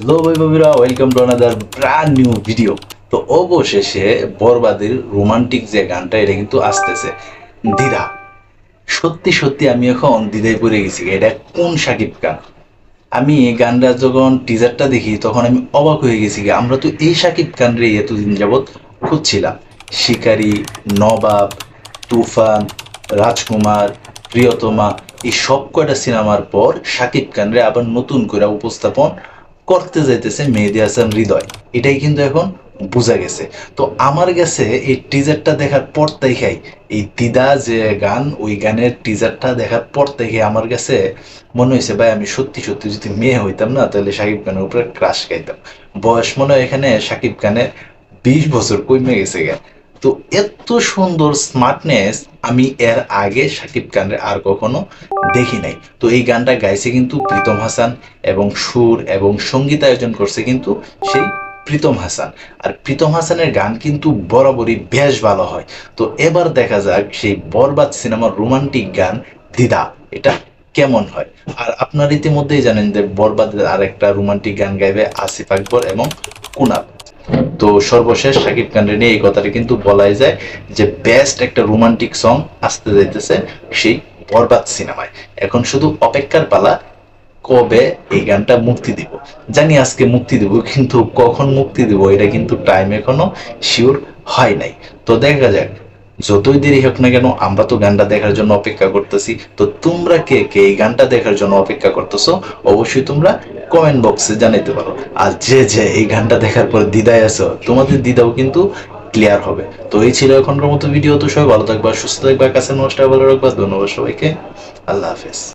Hello বন্ধুরা, welcome to another brand new video. তো অবশেষে বরবাদের রোমান্টিক যে গানটা এটা কিন্তু আসতেছে। দ্বিধা, সত্যি সত্যি আমি এখন দ্বিধায় পড়ে গেছি, এটা কোন শাকিব খান। আমি এই গানটা যখন টিজারটা দেখি তখন আমি অবাক হয়ে গেছি, আমরা তো এই শাকিব খান রে এতদিন যাবৎ খুঁজছিলাম। শিকারী, নবাব, তুফান, রাজকুমার, প্রিয়তমা, এই সব কয়টা সিনেমার পর শাকিব খান রে আবার নতুন করে উপস্থাপন করতে যাইতেছে মেহেদী হাসান হৃদয়। এটাই কিন্তু এখন বোঝা গেছে। তো আমার কাছে এই টিজারটা দেখার পর থেকেই, এই দিদা যে গান, ওই গানের টিজারটা দেখার পর থেকে আমার কাছে মনে হয়েছে ভাই আমি সত্যি সত্যি যদি মেয়ে হইতাম না তাহলে শাকিব খানের উপরে ক্রাশ খাইতাম। বয়স মনে হয় এখানে শাকিব খানের 20 বছর কমে গেছে গা। তো এত সুন্দর স্মার্টনেস আমি এর আগে শাকিব খানের আর কখনো দেখি নাই। তো এই গানটা গাইছে কিন্তু প্রীতম হাসান, এবং সুর এবং সঙ্গীতায়োজন করছে কিন্তু সেই প্রীতম হাসান। আর প্রীতম হাসানের গান কিন্তু বরাবরই বেশ ভালো হয়। তো এবার দেখা যাক সেই বরবাদ সিনেমার রোমান্টিক গান দ্বিধা, এটা কেমন হয়। আর আপনারা ইতিমধ্যেই জানেন যে বরবাদের আরেকটা রোমান্টিক গান গাইবে আসিফ আকবর এবং কুনাল। তো সর্বশেষ শাকিব খানের নিয়ে এই কথাটা কিন্তু বলাই যায় যে বেস্ট একটা রোমান্টিক সং আসতে যাইতেছে সেই বরবাদ সিনেমায়। এখন শুধু অপেক্ষার পালা, কবে এই গানটা মুক্তি দিব। জানি আজকে মুক্তি দিব, কিন্তু কখন মুক্তি দিব এটা কিন্তু টাইম এখনো শিওর হয় নাই। তো দেখা যাক, যতই দেরি হোক না কেন আমরা তো গানটা দেখার জন্য অপেক্ষা করতেছি। তো তোমরা কে কে এই গানটা দেখার জন্য অপেক্ষা করতেছো অবশ্যই তোমরা কমেন্ট বক্সে জানাইতে পারো। আর যে যে এই গানটা দেখার পর দ্বিধায় আছো, তোমাদের দ্বিধাও কিন্তু ক্লিয়ার হবে। তো এই ছিল এখনকার মতো ভিডিও। তো সবাই ভালো থাকবা, সুস্থ থাকবা, কাছে নষ্ট ভালো রাখবা। ধন্যবাদ সবাইকে, আল্লাহ হাফেজ।